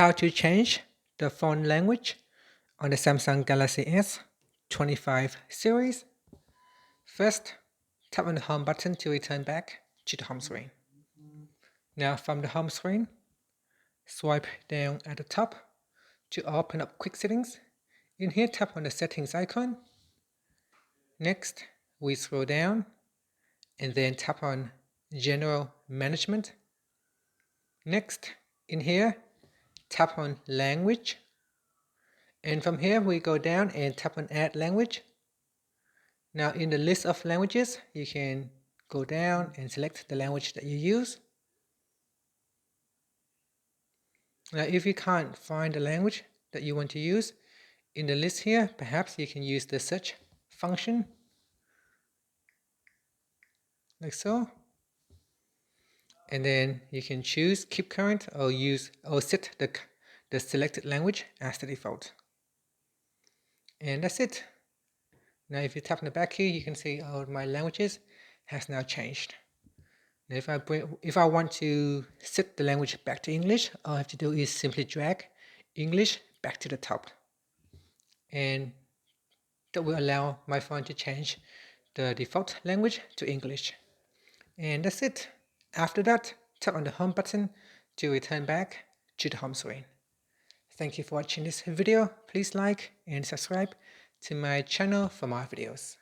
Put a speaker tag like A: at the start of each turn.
A: how to change the phone language on the Samsung Galaxy S25 series. First, tap on the home button to return back to the home screen. Now from the home screen, swipe down at the top to open up quick settings. In here, tap on the settings icon. Next, we scroll down and then tap on general management. Next, in here, tap on language. And from here, we go down and tap on add language. Now in the list of languages, you can go down and select the language that you use. Now if you can't find the language that you want to use in the list here, perhaps you can use the search function, like so. And then you can choose keep current or set the selected language as the default. And that's it. Now if you tap on the back here, you can see my languages has now changed. Now if I want to set the language back to English, all I have to do is simply drag English back to the top. And that will allow my phone to change the default language to English. And that's it. After that, tap on the home button to return back to the home screen. Thank you for watching this video. Please like and subscribe to my channel for more videos.